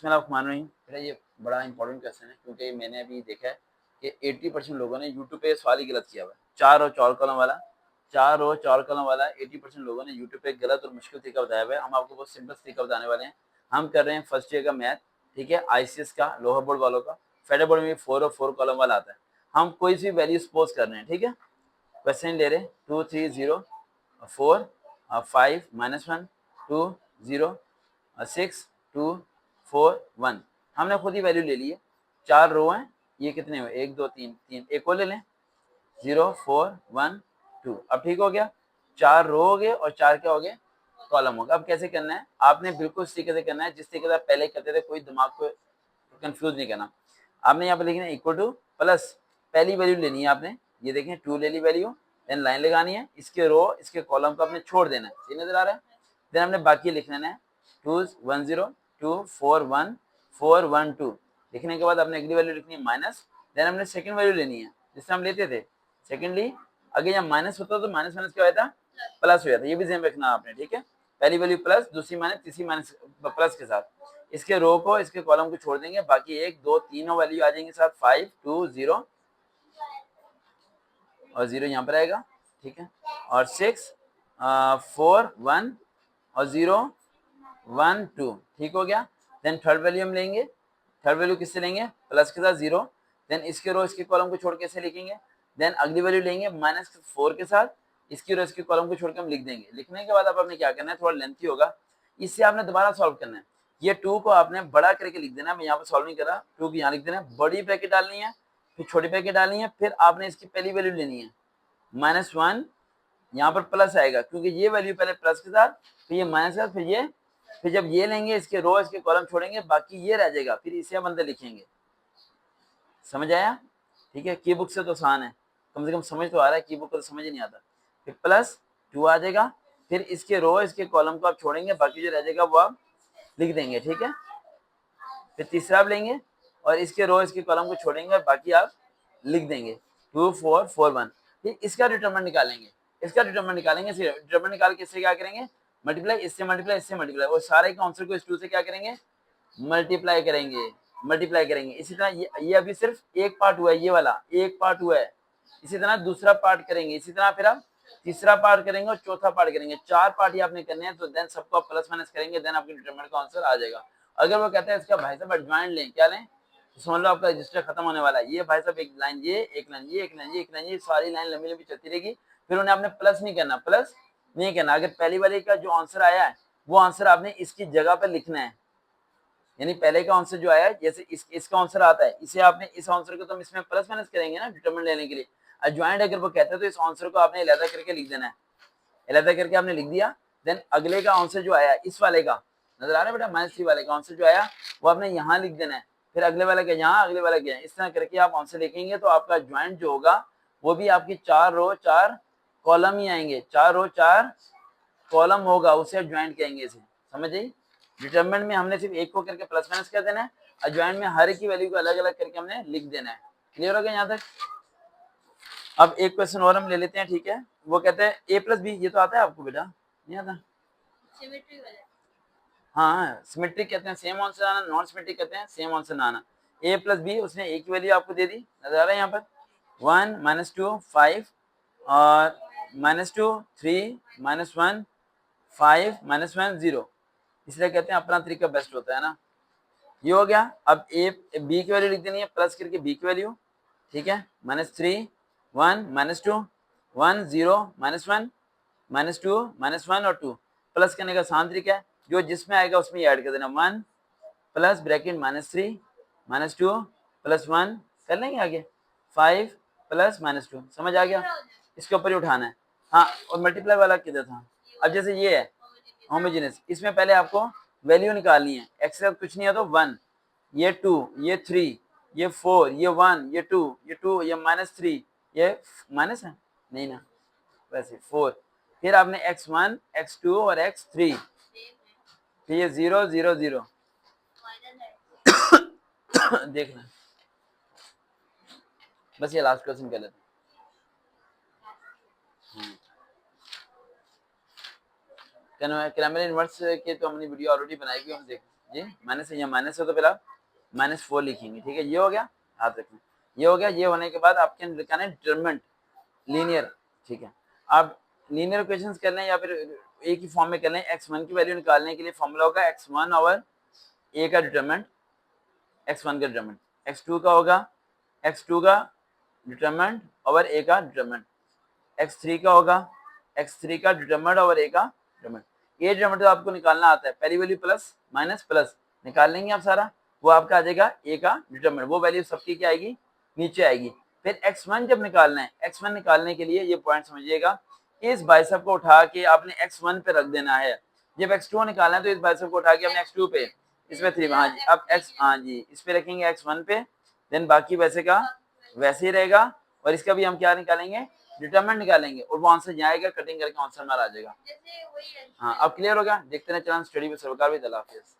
बेटा ये बड़ा इंपॉर्टेंट क्वेश्चन है क्योंकि मैंने अभी देखा है कि 80% लोगों ने यूट्यूब पे सवाल ही गलत किया हुआ है। 4 और 4 कॉलम वाला 80% लोगों ने यूट्यूब पे गलत और मुश्किल तरीका बताया हुआ है। हम आपको बहुत सिंपल तरीका बताने वाले हैं। हम कर रहे हैं फर्स्ट ईयर का मैथ, ठीक है, ICS का, लोअर बोर्ड वालों का। फेडरल बोर्ड में 4 और 4 कॉलम वाला आता है। हम कोई सी वैल्यू सपोज कर रहे हैं, ठीक है। क्वेश्चन ले रहे हैं 2 3 0 4 5 -1 2 0 6 2 4 1। हमने खुद ही वैल्यू ले ली है। 4 रो हैं, ये कितने हुए, 1 2 3 3, एक और ले लें 0 4 1 2। अब ठीक हो गया, 4 रो हो गए और 4 क्या हो गए, कॉलम हो गए। अब कैसे करना है, आपने बिल्कुल इस तरीके से करना है जिस तरीके से आप पहले करते थे, कोई दिमाग को कंफ्यूज नहीं करना। आपने यहाँ पे लिखना है इक्वल टू प्लस, पहली वैल्यू लेनी है आपने, ये देखें 2 ले ली वैल्यू, देन लाइन लगानी है, इसके रो इसके कॉलम को आपने छोड़ देना है, सही नजर आ रहा है। देन हमने बाकी लिख लेना है 2 1 0 2 4 1 4 1 2। लिखने के बाद आपने अगली वैल्यू लिखनी है माइनस, देन हमने सेकंड वैल्यू लेनी है जिससे हम लेते थे। सेकेंडली अगर यहाँ माइनस होता तो माइनस माइनस क्या होता, प्लस हो जाता। ये भी ध्यान रखना आपने, ठीक है। पहली वैल्यू प्लस, दूसरी माइनस, तीसरी माइनस प्लस के साथ। इसके रो को इसके कॉलम को छोड़ देंगे, बाकी 1 2 तीनों वैल्यू आ जाएंगे साथ, 5 2 0 और 0 यहाँ पर आएगा, ठीक है। और 6 4 1 और 0 1 2, ठीक हो गया। देन थर्ड वैल्यू हम लेंगे, थर्ड वैल्यू किससे लेंगे, प्लस के साथ 0। देन इसके रो इसके कॉलम को छोड़ के ऐसे लिखेंगे। देन अगली वैल्यू लेंगे -4 के साथ, इसकी रो इसके कॉलम को छोड़ के हम लिख देंगे। लिखने के बाद आपने क्या करना है, थोड़ा लेंथी होगा, इससे आपने दोबारा सॉल्व करना है। ये 2 को आपने बड़ा करके लिख देना, मैं यहाँ पर सॉल्व नहीं कर रहा, 2 की यहाँ लिख देना, बड़ी ब्रैकेट डालनी है, फिर छोटी ब्रैकेट डालनी है, फिर आपने इसकी पहली वैल्यू लेनी है -1, यहाँ पर प्लस आएगा क्योंकि ये वैल्यू पहले प्लस के साथ, फिर ये माइनस के साथ, फिर जब ये लेंगे इसके रो इसके कॉलम छोड़ेंगे, बाकी ये रह जाएगा, फिर इसे हम अंदर लिखेंगे। समझ आया, ठीक है। की बुक से तो आसान है, कम से कम समझ तो आ रहा है, की बुक को तो समझ ही नहीं आता। फिर +2 आ जाएगा, फिर इसके रो इसके कॉलम को आप छोड़ेंगे, बाकी जो रह जाएगा वो आप लिख देंगे, ठीक है। फिर तीसरा आप लेंगे और इसके रो इसके कॉलम को छोड़ेंगे और बाकी आप लिख देंगे 2 4 4 1। फिर इसका डिटरमिनेंट निकालेंगे, इसका डिटरमिनेंट निकालेंगे, डिटरमिनेंट निकाल के इससे क्या करेंगे, मल्टीप्लाई, इससे मल्टीप्लाई, इससे मल्टीप्लाई, और सारे के आंसर को इस 2 से क्या करेंगे, मल्टीप्लाई करेंगे, मल्टीप्लाई करेंगे। इसी तरह ये अभी सिर्फ एक पार्ट हुआ है, ये वाला एक पार्ट हुआ है। इसी तरह दूसरा पार्ट करेंगे, इसी तरह फिर आप तीसरा पार्ट करेंगे और चौथा पार्ट करेंगे। 4 पार्ट ही आपने करने हैं, तो देन सबको आप प्लस माइनस करेंगे, देन आपके डिटरमिनेंट का आंसर आ जाएगा। अगर वो कहता है इसका भाई साहब एडजॉइंट लें, क्या लें, तो समझ लो आपका रजिस्टर खत्म होने वाला है। ये भाई साहब एक लाइन ये, एक लाइन ये, एक लाइन ये, एक लाइन ये, सारी लाइन लंबी लंबी चलती रहेगी। फिर उन्हें आपने प्लस नहीं करना, प्लस नहीं करना। अगर पहली वाले का जो आंसर आया है वो आंसर आपने इसकी जगह पर लिखना है, यानी पहले का आंसर जो आया है, जैसे इसका आंसर आता है, इसे आपने इस आंसर को तो हम इसमें प्लस माइनस करेंगे ना डिटरमिनेंट लेने के लिए। एडजॉइंट अगर वो कहते हैं तो इस आंसर को आपने अलग करके लिख देना है, अलग करके आपने लिख दिया। देन अगले का आंसर जो आया, इस वाले का नजर आ रहा है बेटा, -3 वाले का आंसर जो आया वो आपने यहाँ लिख देना है, फिर अगले वाले का यहाँ, अगले वाले का यहाँ, इस तरह करके आप आंसर लिखेंगे तो आपका ज्वाइंट जो होगा वो भी आपकी 4 रो 4 कॉलम ही आएंगे, 4 रो 4 कॉलम होगा, उसे ज्वाइंट कहेंगे। इसे समझ आई। डिटरमिनेंट में हमने सिर्फ एक को करके प्लस माइनस कर देना है, और ज्वाइंट में हर एक की वैल्यू को अलग अलग करके हमने लिख देना है। क्लियर हो गया यहाँ तक। अब एक क्वेश्चन और हम ले लेते हैं, ठीक है। वो कहते हैं a+b, ये तो आता है आपको बेटा, नहीं आता, हाँ सिमेट्रिक कहते हैं सेम आंसर आना, नॉन सिमेट्रिक कहते हैं सेम आंसर ना आना। a+b, उसने a की वैल्यू आपको दे दी, नजर आ रहा है यहाँ पर 1 -2 5 और -2 3 -1 5 -1 0, इसलिए कहते हैं अपना तरीका बेस्ट होता है ना। ये हो गया। अब b की वैल्यू लिख देनी है, प्लस करके b की वैल्यू, ठीक है। -3 1 -2 1 0 -1 -2 -1 और 2, प्लस करने का आसान तरीका है, जो जिसमें आएगा उसमें ऐड कर देना, 1 प्लस ब्रैकेट -3 -2 +1 कर लेंगे आगे, 5 प्लस -2, समझ आ गया। इसके ऊपर ही उठाना है, हाँ। और मल्टीप्लाई वाला किधर था, अब जैसे ये है होमोजेनियस, इसमें पहले आपको वैल्यू निकालनी है, एक्स का कुछ नहीं है तो 1, ये 2, ये 3, ये 4, ये 1, ये 2, ये 2, ये -3, ये माइनस है नहीं ना, वैसे 4, फिर आपने x1 x2 और x3, फिर ये 0 0 0 देखना, बस ये लास्ट क्वेश्चन कर लेते हैं। क्रैमर इनवर्स के तो हमने वीडियो ऑलरेडी बनाई हुई, हम देखें। जी माइनस है, यहाँ माइनस है तो फिर आप -4 लिखेंगे, ठीक है। ये हो गया, याद रखें, ये हो गया। ये होने के बाद आपके निकालना है डिटरमिनेंट लीनियर, ठीक है। आप लीनियर इक्वेशंस कर लें या फिर एक ही फॉर्म में कर लें। x1 की वैल्यू निकालने के लिए फॉर्मूला होगा x1 ओवर a का डिटरमिनेंट, x1 का डिटरमिनेंट, x2 का होगा x2 का डिटरमिनेंट ओवर a का डिटरमिनेंट, x3 का होगा x3 का डिटरमिनेंट ओवर a का डिटरमिनेंट। ये डिटरमिनेंट तो आपको निकालना आता है, पहली वैल्यू प्लस माइनस प्लस निकाल लेंगे आप सारा, वो आपका आ जाएगा a का डिटरमिनेंट, वो वैल्यू सबकी क्या आएगी, नीचे आएगी। फिर x1 जब निकालना है, x1 निकालने के लिए ये पॉइंट समझिएगा, इस बाइसेप को उठा के आपने x1 पे रख देना है। जब x2 निकालना है तो इस बाइसेप को उठा के आपने x2 पे, इसमें 3, हाँ जी, अब x, हाँ जी, इस पे रखेंगे x1 पे, देन बाकी वैसे का वैसे ही रहेगा। और इसका भी हम क्या निकालेंगे, डिटरमिनेंट निकालेंगे, और वो आंसर जाएगा, कटिंग करके आंसर हमारा आ जाएगा। हाँ अब क्लियर हो गया। देखते रहे चलन स्टडी विद सरोकार भी। अल्लाह हाफिज़।